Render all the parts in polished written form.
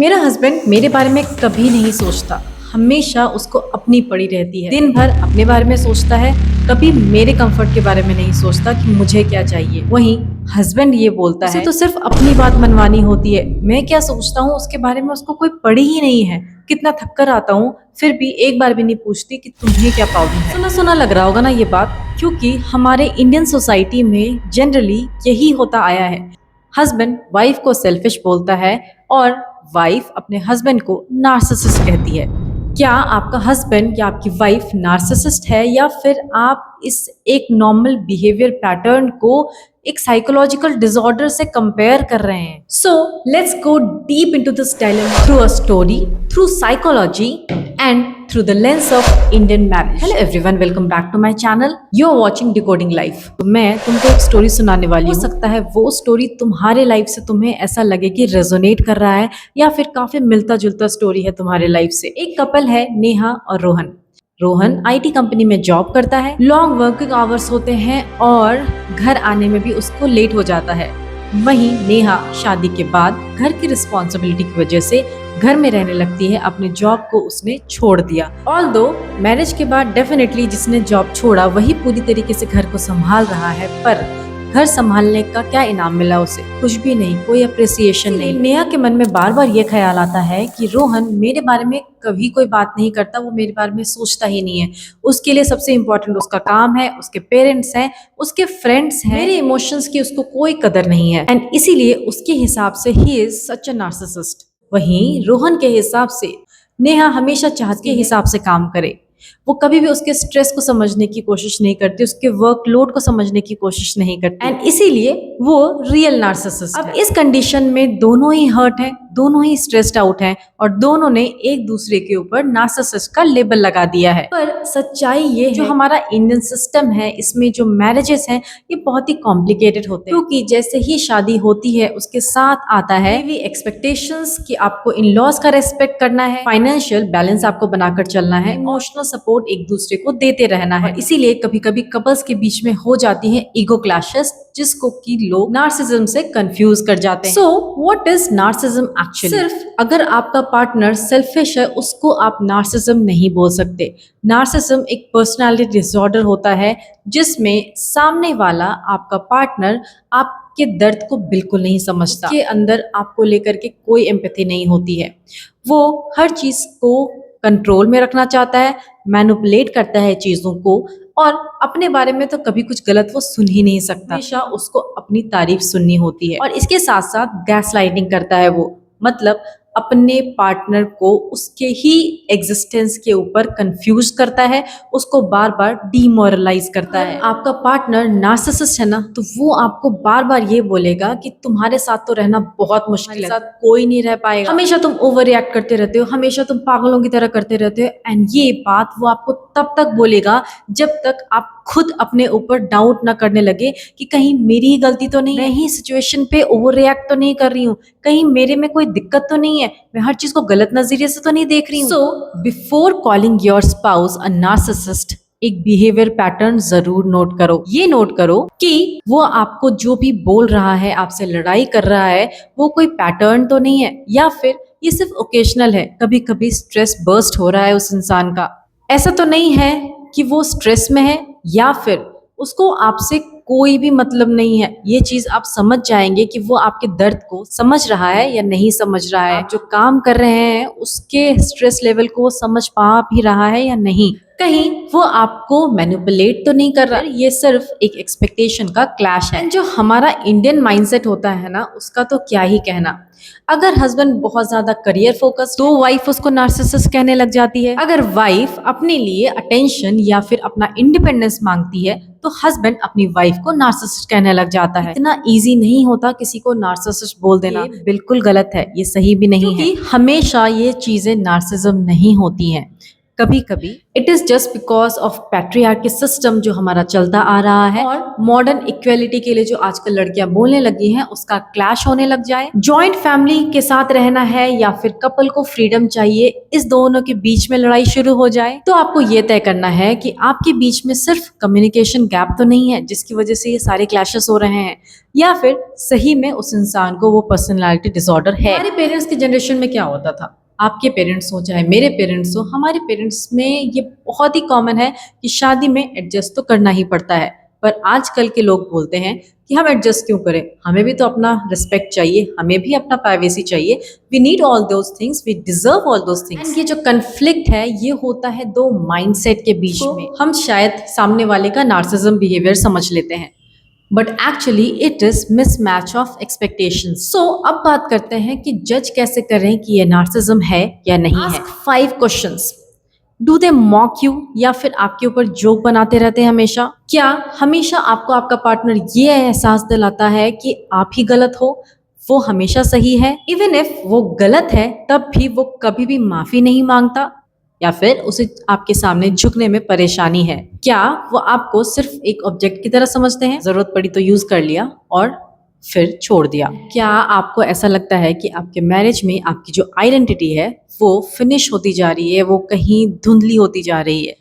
मेरा हस्बैंड मेरे बारे में कभी नहीं सोचता, हमेशा उसको अपनी पड़ी रहती है। दिन भर अपने बारे में सोचता है, कभी मेरे कंफर्ट के बारे में नहीं सोचता कि मुझे क्या चाहिए। वहीं हस्बैंड ये बोलता है तो सिर्फ अपनी बात मनवानी होती है, मैं क्या सोचता हूँ उसके बारे में उसको कोई पड़ी ही नहीं है। कितना थक कर आता हूँ फिर भी एक बार भी नहीं पूछती कि तुम्हें क्या प्रॉब्लम है। सुना सुना लग रहा होगा ना ये बात, क्योंकि हमारे इंडियन सोसाइटी में जनरली यही होता आया है। हस्बैंड वाइफ को सेल्फिश बोलता है और वाइफ अपने हस्बैंड को नार्सिसिस्ट कहती है। क्या आपका हस्बैंड या आपकी वाइफ नार्सिसिस्ट है, या फिर आप इस एक नॉर्मल बिहेवियर पैटर्न को एक साइकोलॉजिकल डिसऑर्डर से कंपेयर कर रहे हैं? So let's go deep into this dilemma through a story, through psychology and through the lens of Indian marriage. Hello everyone, welcome back to my channel. You are watching Decoding Life. मैं तुमको एक story सुनाने वाली हूँ। हो सकता है वो स्टोरी तुम्हारे लाइफ से तुम्हें ऐसा लगे कि रेजोनेट कर रहा है, या फिर काफी मिलता जुलता स्टोरी है तुम्हारे लाइफ से। एक कपल है, नेहा और रोहन। रोहन आईटी कंपनी में जॉब करता है, लॉन्ग वर्किंग आवर्स होते हैं और घर आने में भी उसको लेट हो जाता है। वहीं नेहा शादी के बाद घर की रिस्पॉन्सिबिलिटी की वजह से घर में रहने लगती है, अपने जॉब को उसने छोड़ दिया। ऑल्दो मैरिज के बाद डेफिनेटली जिसने जॉब छोड़ा वही पूरी तरीके से घर को संभाल रहा है, पर घर संभालने का क्या इनाम मिला उसे? कुछ भी नहीं, कोई अप्रिसिएशन नहीं। नेहा के मन में बार बार ये ख्याल आता है कि रोहन मेरे बारे में कभी कोई बात नहीं करता, वो मेरे बारे में सोचता ही नहीं है। उसके लिए सबसे इम्पोर्टेंट उसका काम है, उसके पेरेंट्स हैं, उसके फ्रेंड्स हैं, मेरे इमोशंस की उसको कोई कदर नहीं है, एंड इसीलिए उसके हिसाब से he is such a narcissist. वहीं रोहन के हिसाब से नेहा हमेशा चाहती के हिसाब से काम करे। वो कभी भी उसके स्ट्रेस को समझने की कोशिश नहीं करती, उसके वर्कलोड को समझने की कोशिश नहीं करती, एंड इसीलिए वो रियल नार्सिसिस्ट है। अब इस कंडीशन में दोनों ही हर्ट हैं, दोनों ही स्ट्रेस्ड आउट हैं, और दोनों ने एक दूसरे के ऊपर नार्सिसिस्ट का लेबल लगा दिया है। पर सच्चाई ये है, जो हमारा इंडियन सिस्टम है इसमें जो मैरिजेस हैं ये बहुत ही कॉम्प्लिकेटेड होते हैं, क्योंकि जैसे ही शादी होती है उसके साथ आता है एक्सपेक्टेशंस कि आपको इन लॉज का रेस्पेक्ट करना है, फाइनेंशियल बैलेंस आपको बनाकर चलना है, इमोशनल सपोर्ट एक दूसरे को देते रहना है। इसीलिए कभी कभी कपल्स के बीच में हो जाती है ईगो क्लैशेस, जिसको कि लोग नार्सिसिज्म से कंफ्यूज कर जाते हैं। So what is narcissism actually? सिर्फ अगर आपका पार्टनर सेल्फिश है उसको आप नार्सिसिज्म नहीं बोल सकते। नार्सिसिज्म एक पर्सनालिटी डिसऑर्डर होता है जिसमें सामने वाला आपका पार्टनर आपके दर्द को बिल्कुल नहीं समझता, उसके अंदर आपको लेकर के कोई एम्पैथी नहीं होती है। वो हर चीज को कंट्रोल में रखना चाहता है, मैनिपुलेट करता है चीजों को, और अपने बारे में तो कभी कुछ गलत वो सुन ही नहीं सकता, हमेशा उसको अपनी तारीफ सुननी होती है। और इसके साथ साथ गैसलाइटिंग करता है वो, मतलब अपने पार्टनर को उसके ही एग्जिस्टेंस के ऊपर कंफ्यूज करता है, उसको बार बार डीमोरलाइज करता है। आपका पार्टनर नार्सिसिस्ट है ना, तो वो आपको बार बार ये बोलेगा कि तुम्हारे साथ तो रहना बहुत मुश्किल है, साथ कोई नहीं रह पाएगा, हमेशा तुम ओवर रिएक्ट करते रहते हो, हमेशा तुम पागलों की तरह करते रहते हो। एंड ये बात वो आपको तब तक बोलेगा जब तक आप खुद अपने ऊपर डाउट ना करने लगे कि कहीं मेरी ही गलती तो नहीं, मैं ही सिचुएशन पे ओवर रिएक्ट तो नहीं कर रही हूँ, कहीं मेरे में कोई दिक्कत तो नहीं है, मैं हर चीज को गलत नजरिए से तो नहीं देख रही हूँ। So before calling your spouse a narcissist, एक बिहेवियर पैटर्न जरूर नोट करो। ये नोट करो कि वो आपको जो भी बोल रहा है, आपसे लड़ाई कर रहा है, वो कोई पैटर्न तो नहीं है, या फिर ये सिर्फ ओकेजनल है, कभी कभी स्ट्रेस बर्स्ट हो रहा है उस इंसान का। ऐसा तो नहीं है कि वो स्ट्रेस में है या फिर उसको आपसे कोई भी मतलब नहीं है। ये चीज आप समझ जाएंगे कि वो आपके दर्द को समझ रहा है या नहीं समझ रहा है, आप जो काम कर रहे हैं उसके स्ट्रेस लेवल को वो समझ पा भी रहा है या नहीं, कहीं वो आपको मैनिपुलेट तो नहीं कर रहा। ये सिर्फ एक एक्सपेक्टेशन का क्लैश है। जो हमारा इंडियन माइंडसेट होता है ना, उसका तो क्या ही कहना। अगर हस्बैंड बहुत ज्यादा करियर फोकस तो वाइफ उसको नार्सिसिस्ट कहने लग जाती है। अगर वाइफ अपने लिए अटेंशन या फिर अपना इंडिपेंडेंस मांगती है तो हस्बैंड अपनी वाइफ को नार्सिसिस्ट कहने लग जाता है। इतना इजी नहीं होता किसी को नार्सिसिस्ट बोल देना, ये बिल्कुल गलत है, ये सही भी नहीं है। हमेशा ये चीजें नार्सिसिज्म नहीं होती हैं, कभी कभी it is just because of patriarchy system जो हमारा चलता आ रहा है और मॉडर्न इक्वेलिटी के लिए जो आजकल लड़कियां बोलने लगी हैं उसका क्लैश होने लग जाए। जॉइंट फैमिली के साथ रहना है या फिर कपल को फ्रीडम चाहिए, इस दोनों के बीच में लड़ाई शुरू हो जाए तो आपको ये तय करना है कि आपके बीच में सिर्फ कम्युनिकेशन गैप तो नहीं है जिसकी वजह से ये सारे क्लैशेस हो रहे हैं, या फिर सही में उस इंसान को वो पर्सनैलिटी डिसऑर्डर है। हमारे पेरेंट्स की जनरेशन में क्या होता था, आपके पेरेंट्स हो चाहे मेरे पेरेंट्स हो, हमारे पेरेंट्स में ये बहुत ही कॉमन है कि शादी में एडजस्ट तो करना ही पड़ता है। पर आजकल के लोग बोलते हैं कि हम एडजस्ट क्यों करें, हमें भी तो अपना रिस्पेक्ट चाहिए, हमें भी अपना प्राइवेसी चाहिए, we need all those things, we deserve all those things. ये जो कन्फ्लिक्ट है ये होता है दो माइंडसेट के बीच में। हम शायद सामने वाले का नार्सिसिज्म बिहेवियर समझ लेते हैं but actually it is mismatch of expectation. So अब बात करते हैं कि जज कैसे करें कि ये नार्सिसिज्म है या नहीं है। 5 questions. Do they mock you, या फिर आपके ऊपर जोक बनाते रहते हैं हमेशा? क्या हमेशा आपको आपका पार्टनर ये एहसास दिलाता है कि आप ही गलत हो, वो हमेशा सही है? इवन इफ वो गलत है तब भी वो कभी भी माफी नहीं मांगता, या फिर उसे आपके सामने झुकने में परेशानी है? क्या वो आपको सिर्फ एक ऑब्जेक्ट की तरह समझते हैं, जरूरत पड़ी तो यूज कर लिया और फिर छोड़ दिया? क्या आपको ऐसा लगता है कि आपके मैरिज में आपकी जो आइडेंटिटी है वो फिनिश होती जा रही है, वो कहीं धुंधली होती जा रही है?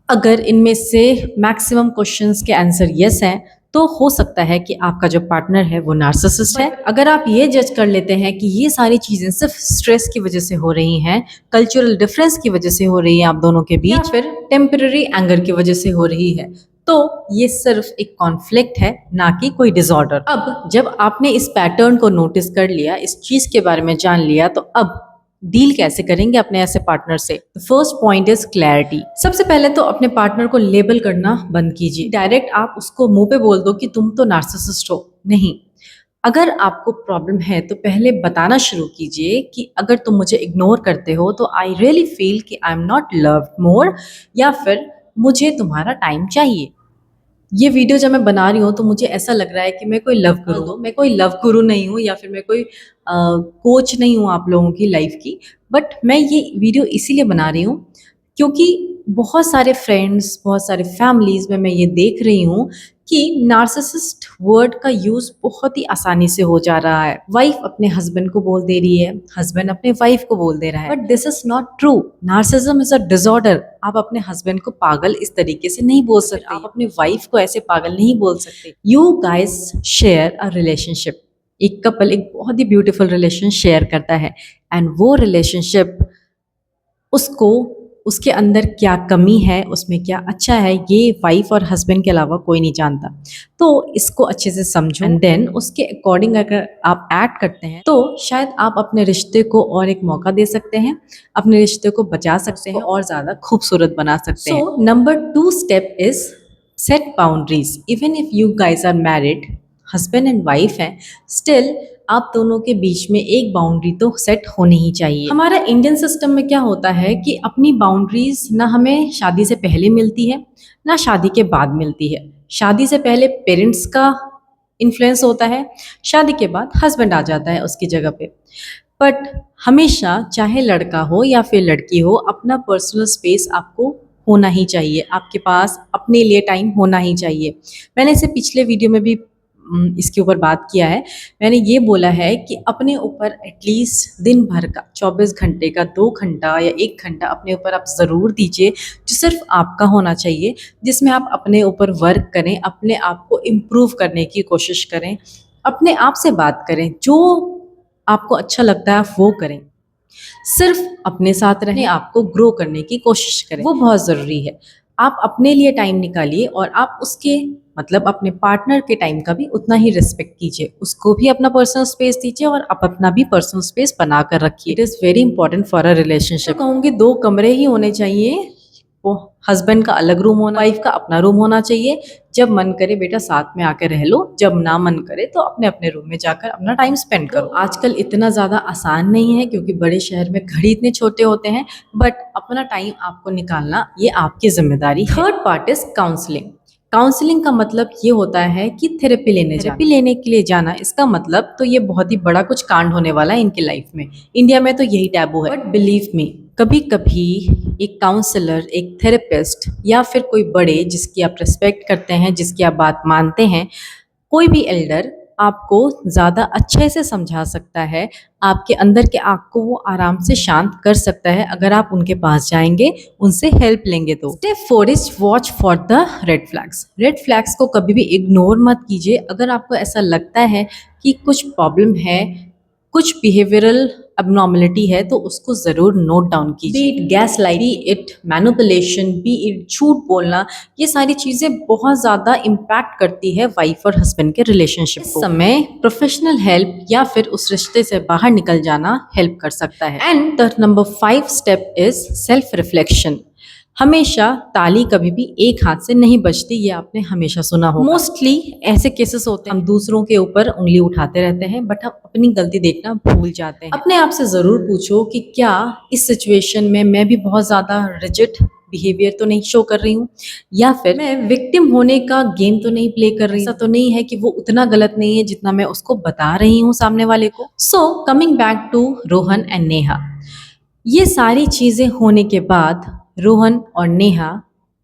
अगर इनमें से मैक्सिमम क्वेश्चंस के आंसर यस हैं तो हो सकता है कि आपका जो पार्टनर है वो नार्सिसिस्ट है। अगर आप ये जज कर लेते हैं कि ये सारी चीजें सिर्फ स्ट्रेस की वजह से हो रही हैं, कल्चरल डिफरेंस की वजह से हो रही है आप दोनों के बीच, या फिर टेम्पररी एंगर की वजह से हो रही है, तो ये सिर्फ एक कॉन्फ्लिक्ट है, ना कि कोई डिसऑर्डर। अब जब आपने इस पैटर्न को नोटिस कर लिया, इस चीज के बारे में जान लिया, तो अब डील कैसे करेंगे अपने ऐसे पार्टनर से? First point is clarity. सबसे पहले तो अपने पार्टनर को लेबल करना बंद कीजिए। डायरेक्ट आप उसको मुंह पे बोल दो कि तुम तो नार्सिसिस्ट हो, नहीं। अगर आपको प्रॉब्लम है तो पहले बताना शुरू कीजिए कि अगर तुम मुझे इग्नोर करते हो तो आई रियली फील कि आई एम नॉट लव्ड मोर, या फिर मुझे तुम्हारा टाइम चाहिए। ये वीडियो जब मैं बना रही हूँ तो मुझे ऐसा लग रहा है कि मैं कोई लव गुरु हूँ। मैं कोई लव गुरु नहीं हूँ या फिर मैं कोई कोच नहीं हूँ आप लोगों की लाइफ की, बट मैं ये वीडियो इसीलिए बना रही हूँ क्योंकि बहुत सारे फ्रेंड्स, बहुत सारे फैमिलीज में मैं ये देख रही हूँ कि नार्सिसिस्ट वर्ड का यूज बहुत ही आसानी से हो जा रहा है। वाइफ अपने हस्बैंड को बोल दे रही है, हस्बैंड अपने वाइफ को बोल दे रहा है, but this is not true. Narcissism is a disorder. आप अपने हस्बैंड को पागल इस तरीके से नहीं बोल सकते, आप अपने वाइफ को ऐसे पागल नहीं बोल सकते। You guys share a relationship. एक कपल एक बहुत ही ब्यूटीफुल रिलेशन शेयर करता है एंड वो रिलेशनशिप उसको, उसके अंदर क्या कमी है, उसमें क्या अच्छा है, ये वाइफ और हस्बैंड के अलावा कोई नहीं जानता। तो इसको अच्छे से समझो एंड देन उसके अकॉर्डिंग अगर आप एक्ट करते हैं तो शायद आप अपने रिश्ते को और एक मौका दे सकते हैं, अपने रिश्ते को बचा सकते हैं और ज़्यादा खूबसूरत बना सकते हैं। So number 2 step is set boundaries. Even if you guys are married, husband and wife हैं, स्टिल आप दोनों के बीच में एक बाउंड्री तो सेट होनी ही चाहिए। हमारा इंडियन सिस्टम में क्या होता है कि अपनी बाउंड्रीज ना हमें शादी से पहले मिलती है ना शादी के बाद मिलती है। शादी से पहले पेरेंट्स का इन्फ्लुएंस होता है, शादी के बाद हस्बैंड आ जाता है उसकी जगह पे। बट हमेशा चाहे लड़का हो या फिर लड़की हो, अपना पर्सनल स्पेस आपको होना ही चाहिए, आपके पास अपने लिए टाइम होना ही चाहिए। मैंने इसे पिछले वीडियो में भी इसके ऊपर बात किया है। मैंने ये बोला है कि अपने ऊपर एटलीस्ट दिन भर का 24 घंटे का 2 घंटा या 1 घंटा अपने ऊपर आप ज़रूर दीजिए, जो सिर्फ आपका होना चाहिए, जिसमें आप अपने ऊपर वर्क करें, अपने आप को इम्प्रूव करने की कोशिश करें, अपने आप से बात करें, जो आपको अच्छा लगता है आप वो करें, सिर्फ अपने साथ रहें, आपको ग्रो करने की कोशिश करें, वो बहुत ज़रूरी है। आप अपने लिए टाइम निकालिए और आप उसके मतलब अपने पार्टनर के टाइम का भी उतना ही रिस्पेक्ट कीजिए, उसको भी अपना पर्सनल स्पेस दीजिए और आप अपना भी पर्सनल स्पेस बना कर रखिए। It is very important for a relationship. कहूँगी 2 कमरे ही होने चाहिए, वो हस्बैंड का अलग रूम होना, वाइफ का अपना रूम होना चाहिए। जब मन करे बेटा साथ में आकर रह लो, जब ना मन करे तो अपने अपने रूम में जाकर अपना टाइम स्पेंड करो। आजकल इतना ज़्यादा आसान नहीं है क्योंकि बड़े शहर में घड़ी इतने छोटे होते हैं, बट अपना टाइम आपको निकालना ये आपकी जिम्मेदारी है। Third part is counselling. Counselling का मतलब ये होता है कि थेरेपी लेने के लिए जाना। इसका मतलब तो ये बहुत ही बड़ा कुछ कांड होने वाला है इनकी लाइफ में। इंडिया में तो यही टैबू है, बट बिलीव मी, कभी कभी एक काउंसलर, एक थेरेपिस्ट या फिर कोई बड़े जिसकी आप रिस्पेक्ट करते हैं, जिसकी आप बात मानते हैं, कोई भी एल्डर आपको ज़्यादा अच्छे से समझा सकता है, आपके अंदर के आग को वो आराम से शांत कर सकता है अगर आप उनके पास जाएँगे, उनसे हेल्प लेंगे तो। Step 4 is watch for the red flags. Red flags को कभी भी इग्नोर मत कीजिए। अगर आपको ऐसा लगता है कि कुछ प्रॉब्लम है, कुछ बिहेवियरल अबनॉर्मलिटी है, तो उसको ज़रूर नोट डाउन कीजिए। B it gaslighting, B it manipulation, B it झूठ बोलना, ये सारी चीज़ें बहुत ज़्यादा इम्पैक्ट करती है वाइफ और हस्बैंड के रिलेशनशिप को। इस समय प्रोफेशनल हेल्प या फिर उस रिश्ते से बाहर निकल जाना हेल्प कर सकता है। And the number 5 step is self reflection. हमेशा ताली कभी भी एक हाथ से नहीं बजती, ये आपने हमेशा सुना होगा। मोस्टली ऐसे केसेस होते हैं हम दूसरों के ऊपर उंगली उठाते रहते हैं, बट हम अपनी गलती देखना भूल जाते हैं। अपने आप से जरूर पूछो कि क्या इस सिचुएशन में मैं भी बहुत ज्यादा रिजिड बिहेवियर तो नहीं शो कर रही हूँ, या फिर मैं विक्टिम होने का गेम तो नहीं प्ले कर रही हूँ। ऐसा तो नहीं है कि वो उतना गलत नहीं है जितना मैं उसको बता रही हूँ सामने वाले को। So coming back to Rohan and Neha, ये सारी चीजें होने के बाद रोहन और नेहा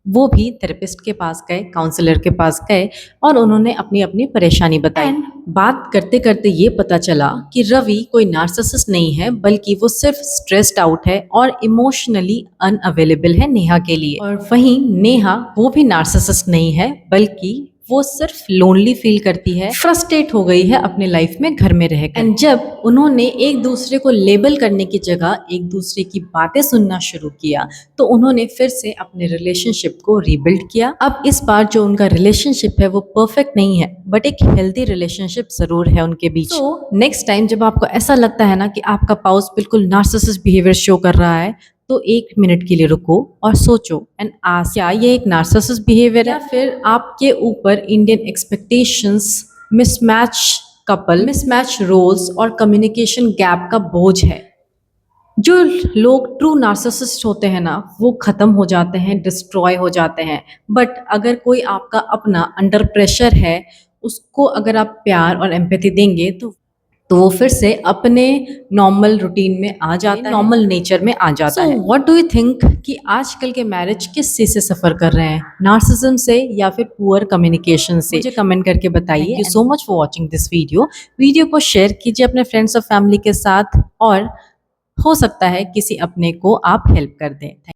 वो भी थेरेपिस्ट के पास गए, काउंसलर के पास गए और उन्होंने अपनी अपनी परेशानी बताई। बात करते करते ये पता चला कि रवि कोई नार्सिसिस्ट नहीं है, बल्कि वो सिर्फ स्ट्रेस्ड आउट है और इमोशनली अनअवेलेबल है नेहा के लिए। और वहीं नेहा वो भी नार्सिसिस्ट नहीं है, बल्कि वो सिर्फ लोनली फील करती है, फ्रस्ट्रेट हो गई है अपने लाइफ में घर में रहकर। एंड जब उन्होंने एक दूसरे को लेबल करने की जगह एक दूसरे की बातें सुनना शुरू किया, तो उन्होंने फिर से अपने रिलेशनशिप को रीबिल्ड किया। अब इस बार जो उनका रिलेशनशिप है वो परफेक्ट नहीं है, बट एक हेल्दी रिलेशनशिप जरूर है उनके बीच। तो नेक्स्ट टाइम जब आपको ऐसा लगता है ना कि आपका पाउस बिल्कुल नार्सिसिस्ट बिहेवियर शो कर रहा है, तो 1 मिनट के लिए रुको और सोचो एंड आस्क, क्या ये एक नार्सिसिस्ट बिहेवियर है या फिर आपके ऊपर Indian expectations, mismatch couple, mismatch roles और कम्युनिकेशन गैप का बोझ है। जो लोग ट्रू नार्सिसिस्ट होते हैं ना, वो खत्म हो जाते हैं, डिस्ट्रॉय हो जाते हैं। बट अगर कोई आपका अपना अंडर प्रेशर है, उसको अगर आप प्यार और एम्पैथी देंगे तो वो फिर से अपने नॉर्मल रूटीन में आ जाता है, नॉर्मल नेचर में आ जाता है। व्हाट डू यू थिंक कि आजकल के मैरिज किस चीज से सफर कर रहे हैं, नार्सिसिज्म से या फिर पुअर कम्युनिकेशन से? मुझे कमेंट करके बताइए। Thank you so much for watching this video को शेयर कीजिए अपने फ्रेंड्स और फैमिली के साथ, और हो सकता है किसी अपने को आप हेल्प कर दें।